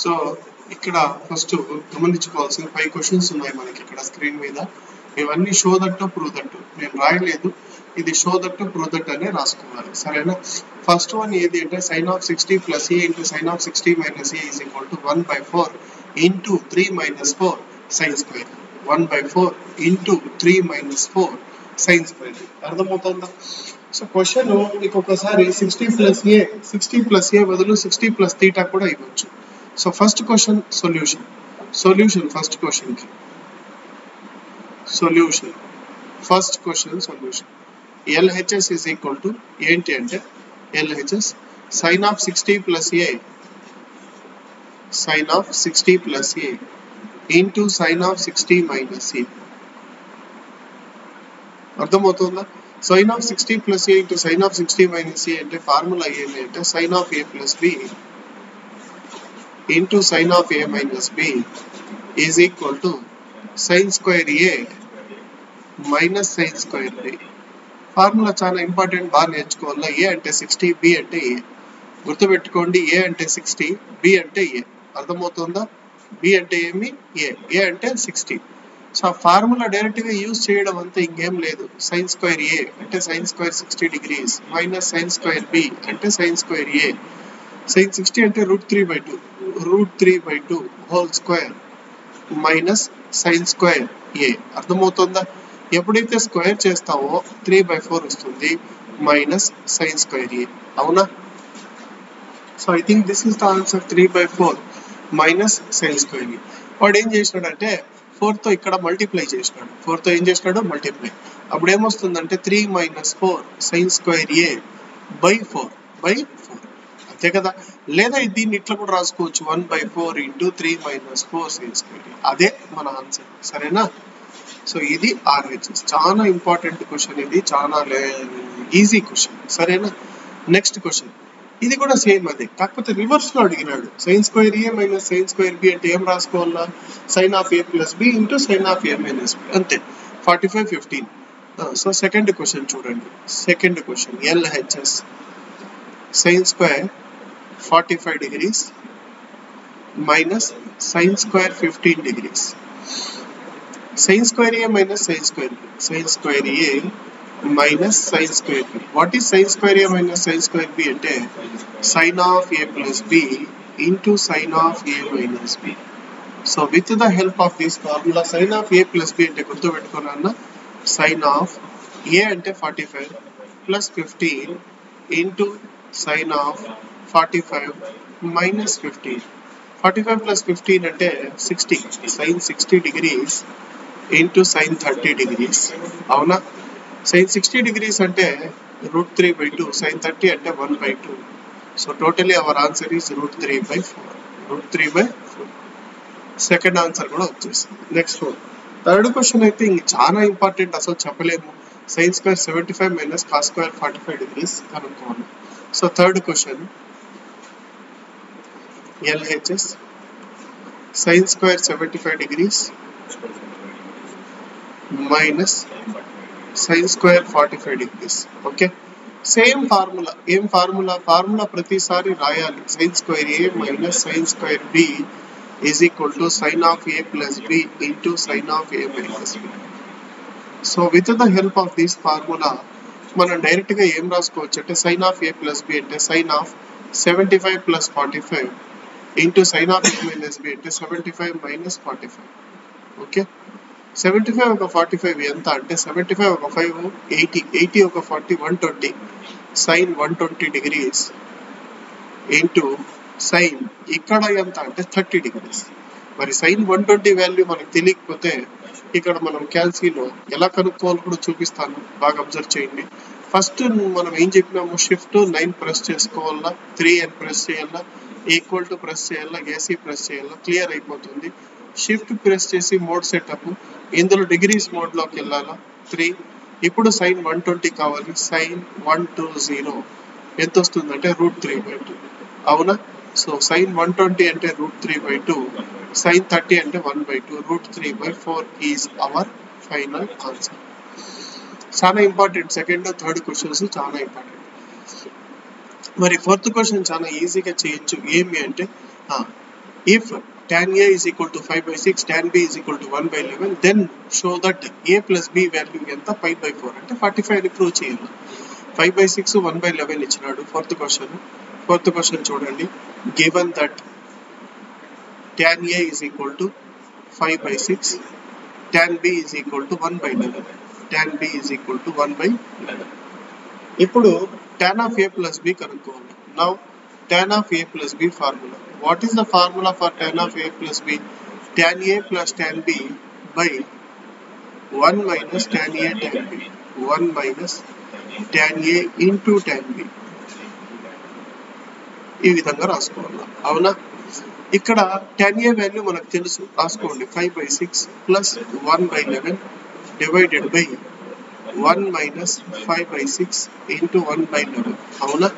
So ఇక్కడ first గమనించుకోవాల్సిన 5 questions ఉన్నాయి మనకి ఇక్కడ స్క్రీన్ మీద. ఇవన్నీ షో దట్ ప్రూవ్ దట్, నేను రాయలేదు, ఇది షో దట్ ప్రూవ్ దట్ అనే రాసుకోవాలి, సరేనా. ఫస్ట్ వన్ ఏది అంటే sin of 60 plus a into sin of 60 minus a is equal to 1/4 into 3 minus 4 sin square. 1/4 into 3 minus 4 sin square. అర్థమవుతుందా? సో క్వశ్చన్ మీకు ఒకసారి 60 plus a బదులు 60 plus theta కూడా ఇవ్వచ్చు. So first question solution first question కి solution LHS is equal to ఏంటి అంటే LHS sin of 60 plus a into sin of 60 minus a. అర్థమవుతుందా? sin of 60 plus a into sin of 60 minus a అంటే formula ఏంటి అంటే sin of a plus b into sin of a minus b is equal to sin square a minus sin square b. Formula చాలా important, బాగా నేర్చుకోవాలి. a అంటే 60, b అంటే a. గుర్తుపెట్టుకోండి, a అంటే 60, b అంటే a. అర్థమవుతుందా? b అంటే ఏమి? a అంటే 60. సో ఆ ఫార్ములా డైరెక్ట్ గా యూజ్ చేయడం అంతా ఇంకేం లేదు. sin square a అంటే sin square 60 degrees minus sin square b అంటే sin square a. sin 60 అంటే √3/2 whole square minus sin square a. అర్థమవుతుందా? ఎప్పుడైతే స్క్వేర్ చేస్తావో 3/4 వస్తుంది మైనస్ sin square a. అవునా? So I think this is the answer, 3/4 minus sin square a. వాడు ఏం చేసినాడంటే 4 తో ఇక్కడ మల్టిప్లై చేసినాడు. 4 తో ఏం చేసినాడు? మల్టిప్లై. అప్పుడు ఏమొస్తుందంటే 3 minus 4 sin square a by 4 అంతే కదా. లేదా దీన్ని ఇట్లా కూడా రాసుకోవచ్చు, 1/4 into 3 minus 4 sin square a. అదే మన ఆన్సర్, సరేనా. సో ఇది RHS. చాలా ఇంపార్టెంట్ క్వశ్చన్, ఇది చాలా ఈజీ క్వశ్చన్, సరేనా. నెక్స్ట్ క్వశ్చన్ ఇది కూడా సేమ్ అదే, కాకపోతే రివర్స్ లో అడిగినాడు. sin square a minus sin square b అంటే ఏం రాసుకోవాలా? sin of a plus b into sin of a minus b, అంతే. 45, 15. సో సెకండ్ క్వశ్చన్ చూడండి. Second question LHS sin square 45 degrees minus sin square 15 degrees. sin square a minus sin square b. sin square a minus sin square b. What is sin square a minus sin square b అంటే sin of a plus b into sin of a minus b. So with the help of this formula, sin of a plus b అంటే గుర్తుపెట్టుకున్నా, sin of a అంటే 45 plus 15 into sin of 45 minus 15. 45 plus 15 అంటే 60, sin 60 degrees into sin 30 degrees. అవునా? sin 60 degrees అంటే √3/2, sin 30 అంటే 1/2. So totally our answer is √3/4. Second answer కూడా వచ్చేసింది. Next third question అయితే ఇంక చాలా ఇంపార్టెంట్, అసలు చెప్పలేము. sin square 75 minus cos square 45 degrees కనుక్కోవాలి. So third question LHS sin square 75 degrees minus sin square 45 degrees. Okay, same formula. ఏం formula? Formula ప్రతిసారి రాయాలి. sin square a minus sin square b is equal to sin of a plus b into sin of a minus b. So with the help of this formula మనం direct గా ఏం రాసుకోవచ్చు అంటే sin of a plus b అంటే sin of 75 plus 45 into sin of a minus b అంటే 75 minus 45. Okay, 75 ఒక 45 ఎంత అంటే 75 ఒక 5 80 ఒక 40 120 sin 120 degrees into sin ఇక్కడ ఎంత అంటే 30 degrees. మరి sin 120 వాల్యూ మనకు తెలియకపోతే ఇక్కడ మనం క్యాల్సీలో ఎలా కనుక్కోవాలి కూడా చూపిస్తాను, బాగా అబ్జర్వ్ చేయండి. ఫస్ట్ మనం ఏం చెప్పినాము, షిఫ్ట్ 9 ప్రెస్ చేసుకోవాలా, 3N ప్రెస్ చేయాలా, ఈక్వల్ టు ప్రెస్ చేయాలా, ఏసీ ప్రెస్ చేయాలా, క్లియర్ అయిపోతుంది. షిఫ్ట్ ప్రెస్ చేసి మోడ్ సెటప్, ఇందులో డిగ్రీస్ మోడ్ లోకి వెళ్ళాలా 3. ఇప్పుడు sin 120 కావాలి, sin 120 ఎంత వస్తుంది అంటే √3/2. అవునా? సో sin 120 అంటే √3/2, sin 30 అంటే 1/2, √3/4 ఈజ్ అవర్ ఫైనల్ ఆన్సర్. చాలా ఇంపార్టెంట్, సెకండ్ థర్డ్ క్వశ్చన్స్ చాలా ఇంపార్టెంట్. మరి ఫోర్త్ క్వశ్చన్ చాలా ఈజీగా చేయొచ్చు. ఏమి అంటే if tan A is equal to 5 by 6, tan B is equal to 1 by 11, then show that A plus B value ఎంత 5 by 4 అంటే 45 అని ప్రూవ్ చేయాలి. 5 by 6 1 by 11 ఇచ్చినాడు. ఫోర్త్ క్వశ్చన్ చూడండి. Given that tan A is equal to 5 by 6, tan B is equal to 1 by 11, tan B is equal to 1 by 11. ఇప్పుడు tan of A plus B కనుక్కోవాలి. Now tan of A plus B formula. What is the formula for tan of A plus B? Tan A plus tan B by 1 minus tan A tan B. 1 minus tan A into tan B. ఈ విధంగా రాసుకోవాలి. అవునా? ఇక్కడ tan A value మనకు తెలుసు, రాసుకోండి. 5 by 6 plus 1 by 11 divided by 1 minus 5 by 6 into 1 by 11. అవునా?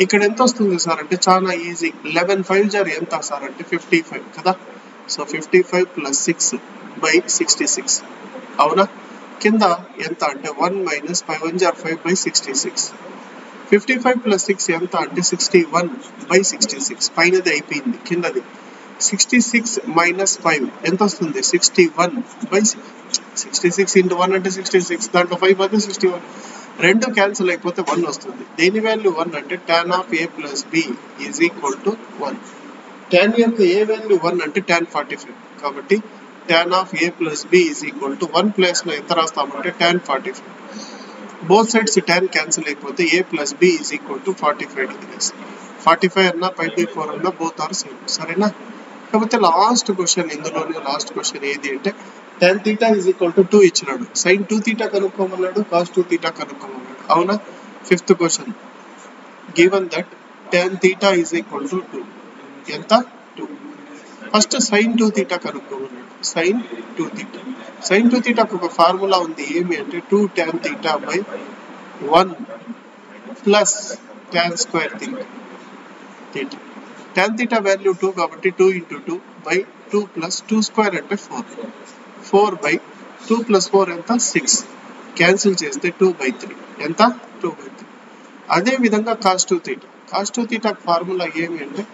ఇక్కడ ఎంత వస్తుంది సార్ అంటే చాలా ఈజీ. 11 5 జార్ ఎంత సార్ అంటే 55 కదా. So 55 plus 6 by 66. అవునా? కింద ఎంత అంటే 1 మైనస్ 5 1 జార్ 5 బై 66. 55 ప్లస్ 6 ఎంత అంటే 61 బై 66. పైనది అయిపోయింది, కిందది 66 మైనస్ 5 ఎంత వస్తుంది 61 బై 66 ఇంటూ 1 అంటే 66, దాంట్లో 5 అయితే 61. రెండు క్యాన్సిల్ అయిపోతే 1 వస్తుంది. దేని వాల్యూ 1 అంటే tan of A plus B is equal to 1. tan యొక్క ఏ వాల్యూ 1 అంటే tan 45. కాబట్టి tan of A plus B is equal to 1 place లో ఎంత రాస్తామంటే tan 45. Both sides tan cancel అయిపోతే A plus B is equal to 45 degrees. 45 అన్నా 5/4 అన్నా both are same. సరేనా? కాకపోతే లాస్ట్ క్వశ్చన్, ఇందులోనే లాస్ట్ క్వశ్చన్ ఏది అంటే tan theta is equal to 2 ఇచ్చినాడు. sin 2 theta కనుక్కోమన్నాడు, cos 2 theta కనుక్కోమన్నాడు. అవునా? Fifth question. Given that tan theta is equal to 2. ఎంత 2. First sin 2 theta కనుక్కోమన్నాడు. sin 2 theta. sin 2 theta ఒక formula ఉంది. ఏమి అంటే 2 tan theta by 1 plus tan square theta. tan theta value 2 కాబట్టి 2 into 2 by 2 plus 2 square అంటే 4. 4 by 2 plus 4 ఎంత 6. Cancel చేస్తే 2 by 3 ఎంత 2 by 3. అదే విధంగా cos 2 theta. cos 2 theta formula ఏమి అంటే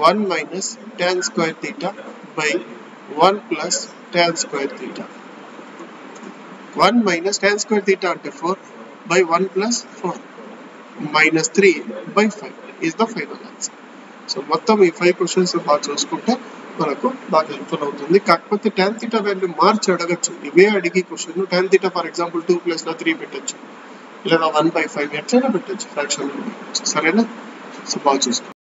1 minus tan square theta by 1 plus tan square theta. 1 minus tan square theta అంటే 4 by 1 plus 4 minus 3 by 5 is the final answer. So మొత్తం ఈ 5 క్వశ్చన్స్ బాగా చూసుకుంటే మనకు బాగా హెల్ప్ఫుల్ అవుతుంది. కాకపోతే tan theta వాల్యూ మార్చి అడగచ్చు. ఇవే అడిగి question tan theta for example 2 plus 3 పెట్టచ్చు, లేదా 1/5 ఎట్లయినా పెట్టచ్చు, ఫ్రాక్షన్. సరేనా? సో బాగా చూసుకోండి.